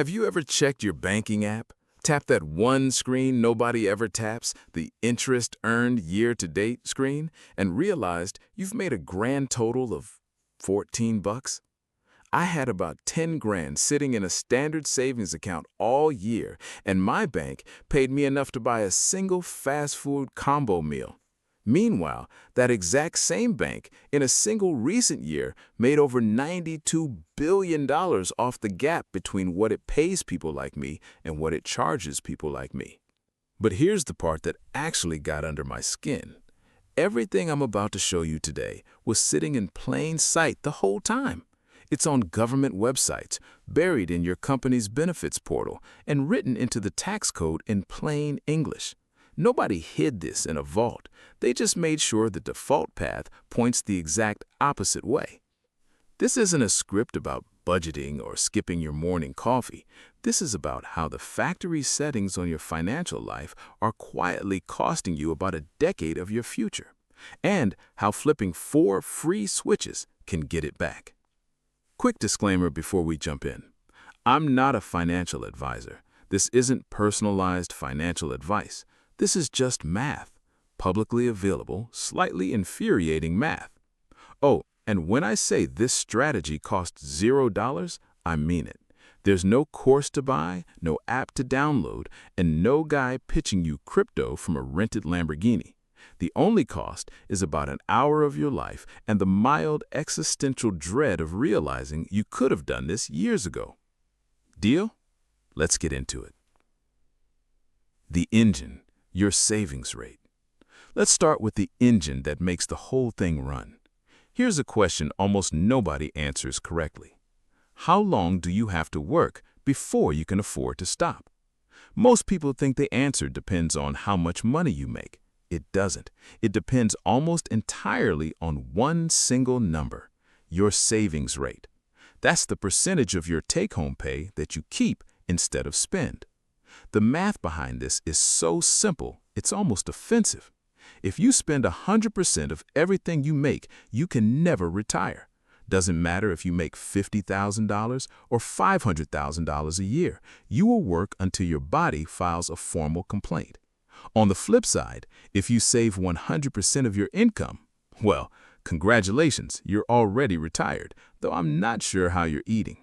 Have you ever checked your banking app? Tap that one screen nobody ever taps, the interest earned year-to-date screen, and realized you've made a grand total of 14 bucks? I had about 10 grand sitting in a standard savings account all year, and my bank paid me enough to buy a single fast food combo meal. Meanwhile, that exact same bank, in a single recent year, made over $92 billion off the gap between what it pays people like me and what it charges people like me. But here's the part that actually got under my skin. Everything I'm about to show you today was sitting in plain sight the whole time. It's on government websites, buried in your company's benefits portal, and written into the tax code in plain English. Nobody hid this in a vault. They just made sure the default path points the exact opposite way. This isn't a script about budgeting or skipping your morning coffee. This is about how the factory settings on your financial life are quietly costing you about a decade of your future, and how flipping 4 free switches can get it back. Quick disclaimer before we jump in. I'm not a financial advisor. This isn't personalized financial advice. This is just math, publicly available, slightly infuriating math. Oh, and when I say this strategy costs $0, I mean it. There's no course to buy, no app to download, and no guy pitching you crypto from a rented Lamborghini. The only cost is about an hour of your life and the mild existential dread of realizing you could have done this years ago. Deal? Let's get into it. The engine. Your savings rate. Let's start with the engine that makes the whole thing run. Here's a question almost nobody answers correctly. How long do you have to work before you can afford to stop? Most people think the answer depends on how much money you make. It doesn't. It depends almost entirely on one single number, your savings rate. That's the percentage of your take-home pay that you keep instead of spend. The math behind this is so simple, it's almost offensive. If you spend 100% of everything you make, you can never retire. Doesn't matter if you make $50,000 or $500,000 a year, you will work until your body files a formal complaint. On the flip side, if you save 100% of your income, well, congratulations, you're already retired, though I'm not sure how you're eating.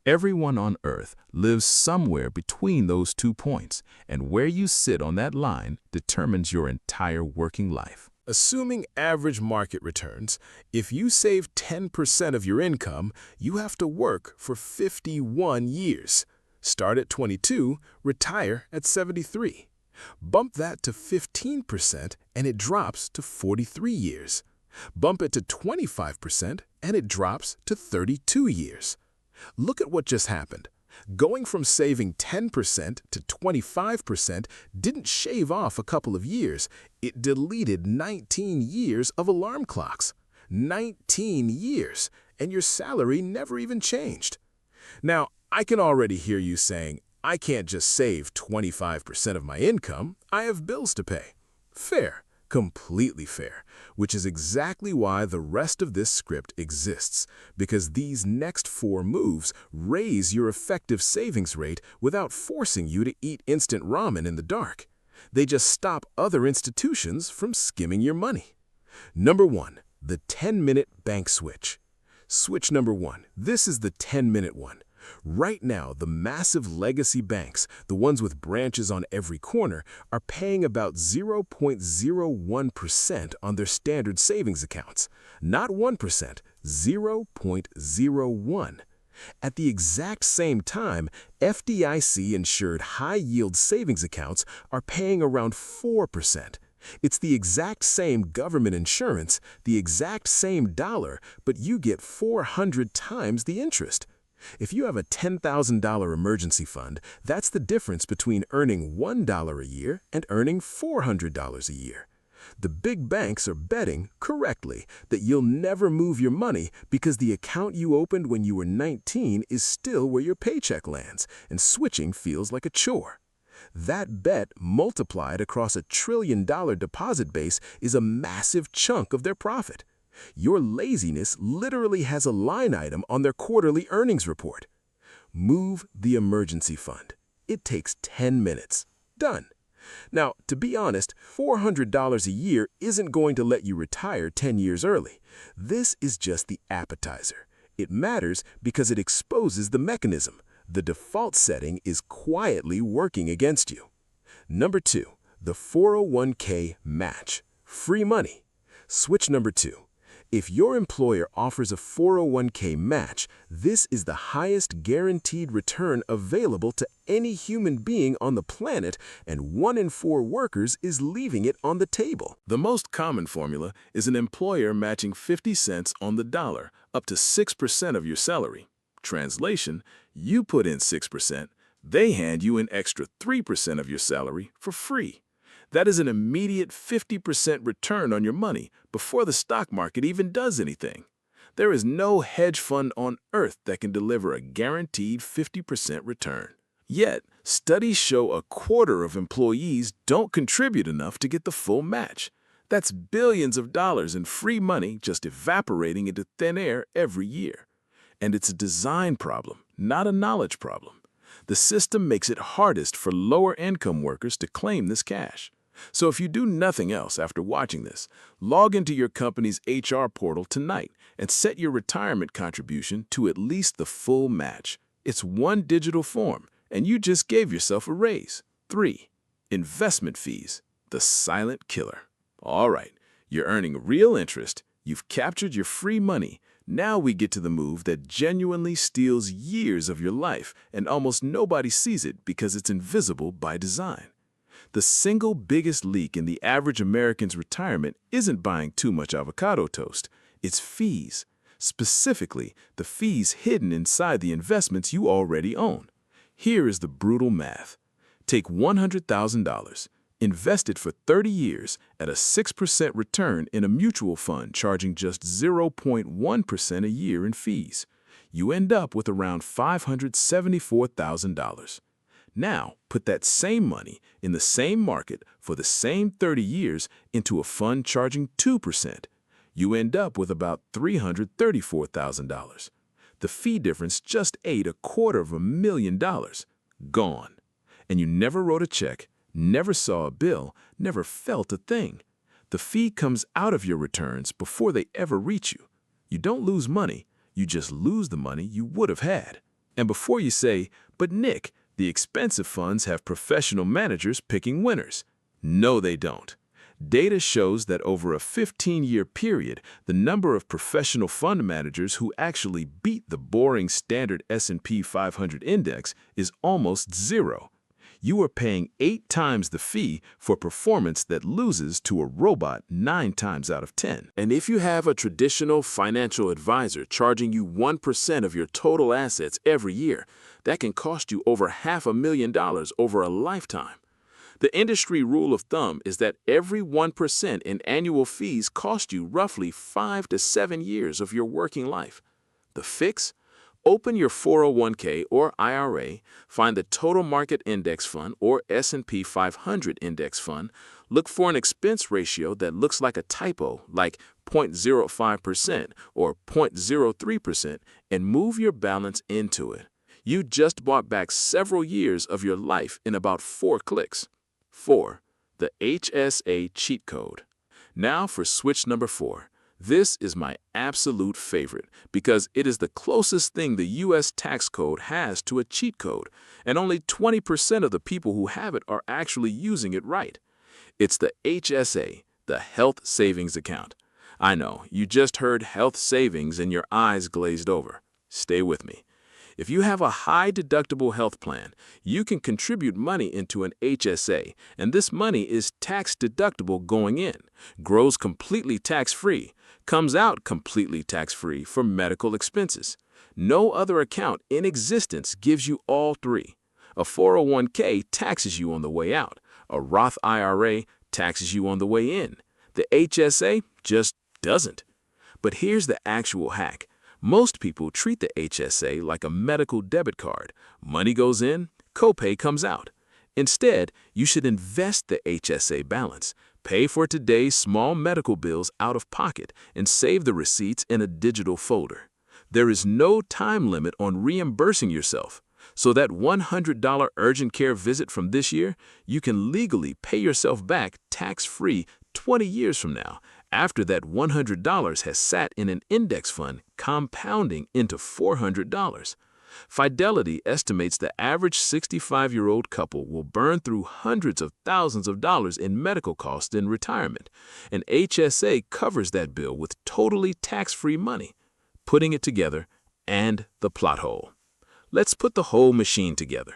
Everyone on Earth lives somewhere between those 2 points, and where you sit on that line determines your entire working life. Assuming average market returns, if you save 10% of your income, you have to work for 51 years. Start at 22, retire at 73. Bump that to 15% and it drops to 43 years. Bump it to 25% and it drops to 32 years. Look at what just happened. Going from saving 10% to 25% didn't shave off a couple of years. It deleted 19 years of alarm clocks. 19 years, and your salary never even changed. Now, I can already hear you saying, I can't just save 25% of my income. I have bills to pay. Fair. Completely fair, which is exactly why the rest of this script exists, because these next 4 moves raise your effective savings rate without forcing you to eat instant ramen in the dark. They just stop other institutions from skimming your money. Number 1, the 10-minute bank switch. Switch number 1. This is the 10-minute one. Right now, the massive legacy banks, the ones with branches on every corner, are paying about 0.01% on their standard savings accounts. Not 1%, 0.01. At the exact same time, FDIC-insured high-yield savings accounts are paying around 4%. It's the exact same government insurance, the exact same dollar, but you get 400 times the interest. If you have a $10,000 emergency fund, that's the difference between earning $1 a year and earning $400 a year. The big banks are betting, correctly, that you'll never move your money because the account you opened when you were 19 is still where your paycheck lands, and switching feels like a chore. That bet multiplied across $1 trillion deposit base is a massive chunk of their profit. Your laziness literally has a line item on their quarterly earnings report. Move the emergency fund. It takes 10 minutes. Done. Now, to be honest, $400 a year isn't going to let you retire 10 years early. This is just the appetizer. It matters because it exposes the mechanism. The default setting is quietly working against you. Number 2, the 401k match. Free money. Switch number 2. If your employer offers a 401k match, this is the highest guaranteed return available to any human being on the planet, and 1 in 4 workers is leaving it on the table. The most common formula is an employer matching 50 cents on the dollar, up to 6% of your salary. Translation, you put in 6%, they hand you an extra 3% of your salary for free. That is an immediate 50% return on your money before the stock market even does anything. There is no hedge fund on earth that can deliver a guaranteed 50% return. Yet, studies show a quarter of employees don't contribute enough to get the full match. That's billions of dollars in free money just evaporating into thin air every year. And it's a design problem, not a knowledge problem. The system makes it hardest for lower-income workers to claim this cash. So if you do nothing else after watching this, log into your company's HR portal tonight and set your retirement contribution to at least the full match. It's one digital form, and you just gave yourself a raise. 3. Investment fees, the silent killer. All right, you're earning real interest, you've captured your free money. Now we get to the move that genuinely steals years of your life, and almost nobody sees it because it's invisible by design. The single biggest leak in the average American's retirement isn't buying too much avocado toast. It's fees. Specifically, the fees hidden inside the investments you already own. Here is the brutal math. Take $100,000, invest it for 30 years at a 6% return in a mutual fund charging just 0.1% a year in fees. You end up with around $574,000. Now, put that same money in the same market for the same 30 years into a fund charging 2%. You end up with about $334,000. The fee difference just ate $250,000. Gone. And you never wrote a check, never saw a bill, never felt a thing. The fee comes out of your returns before they ever reach you. You don't lose money, you just lose the money you would have had. And before you say, "But Nick, the expensive funds have professional managers picking winners." No, they don't. Data shows that over a 15-year period, the number of professional fund managers who actually beat the boring standard S&P 500 index is almost zero. You are paying 8 times the fee for performance that loses to a robot 9 times out of 10. And if you have a traditional financial advisor charging you 1% of your total assets every year, that can cost you over $500,000 over a lifetime. The industry rule of thumb is that every 1% in annual fees cost you roughly 5 to 7 years of your working life. The fix? Open your 401k or IRA, find the Total Market Index Fund or S&P 500 Index Fund, look for an expense ratio that looks like a typo, like 0.05% or 0.03%, and move your balance into it. You just bought back several years of your life in about 4 clicks. 4. The HSA cheat code. Now for switch number 4. This is my absolute favorite because it is the closest thing the U.S. tax code has to a cheat code, and only 20% of the people who have it are actually using it right. It's the HSA, the Health Savings Account. I know, you just heard health savings and your eyes glazed over. Stay with me. If you have a high-deductible health plan, you can contribute money into an HSA, and this money is tax-deductible going in, grows completely tax-free, comes out completely tax-free for medical expenses. No other account in existence gives you all 3. A 401k taxes you on the way out. A Roth IRA taxes you on the way in. The HSA just doesn't. But here's the actual hack. Most people treat the HSA like a medical debit card. Money goes in, copay comes out. Instead, you should invest the HSA balance, pay for today's small medical bills out of pocket, and save the receipts in a digital folder. There is no time limit on reimbursing yourself. So that $100 urgent care visit from this year, you can legally pay yourself back tax-free 20 years from now, after that $100 has sat in an index fund compounding into $400. Fidelity estimates the average 65-year-old couple will burn through hundreds of thousands of dollars in medical costs in retirement, and HSA covers that bill with totally tax-free money. Putting it together, and the plot hole. Let's put the whole machine together.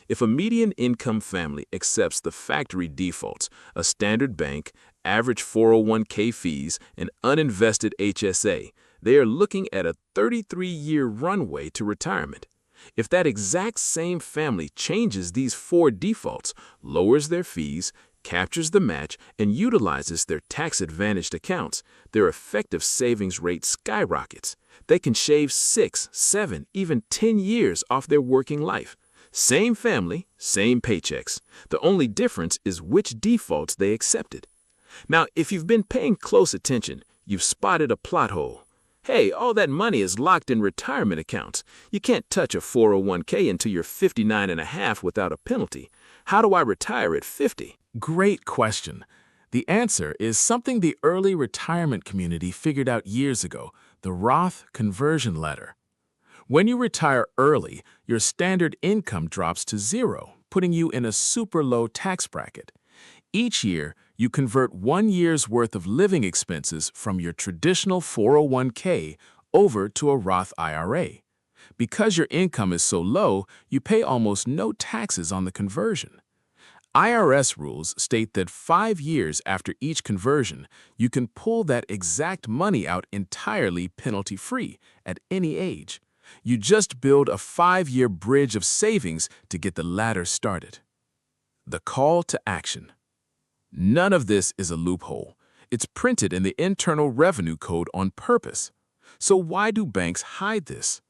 If a median income family accepts the factory defaults, a standard bank, average 401k fees, and uninvested HSA, they are looking at a 33-year runway to retirement. If that exact same family changes these 4 defaults, lowers their fees, captures the match, and utilizes their tax-advantaged accounts, their effective savings rate skyrockets. They can shave 6, 7, even 10 years off their working life. Same family, same paychecks. The only difference is which defaults they accepted. Now, if you've been paying close attention, you've spotted a plot hole. Hey, all that money is locked in retirement accounts. You can't touch a 401k until you're 59 and a half without a penalty. How do I retire at 50? Great question. The answer is something the early retirement community figured out years ago, the Roth conversion ladder. When you retire early, your standard income drops to 0, putting you in a super low tax bracket. Each year, you convert 1 year's worth of living expenses from your traditional 401k over to a Roth IRA. Because your income is so low, you pay almost no taxes on the conversion. IRS rules state that 5 years after each conversion, you can pull that exact money out entirely penalty-free at any age. You just build a 5-year bridge of savings to get the ladder started. The call to action. None of this is a loophole. It's printed in the Internal Revenue Code on purpose. So why do banks hide this?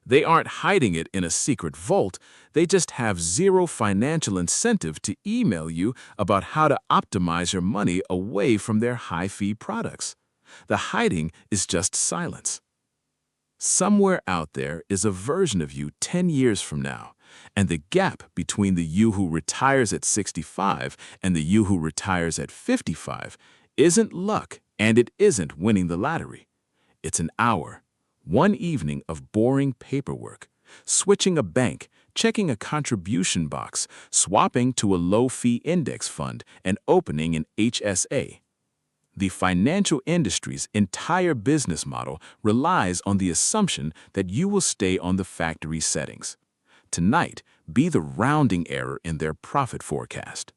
They aren't hiding it in a secret vault. They just have zero financial incentive to email you about how to optimize your money away from their high-fee products. The hiding is just silence. Somewhere out there is a version of you 10 years from now, and the gap between the you who retires at 65 and the you who retires at 55 isn't luck, and it isn't winning the lottery. It's an hour, one evening of boring paperwork, switching a bank, checking a contribution box, swapping to a low-fee index fund, and opening an HSA. The financial industry's entire business model relies on the assumption that you will stay on the factory settings. Tonight, be the rounding error in their profit forecast.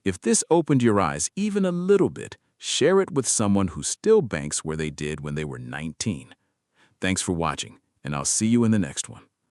If this opened your eyes even a little bit, share it with someone who still banks where they did when they were 19. Thanks for watching, and I'll see you in the next one.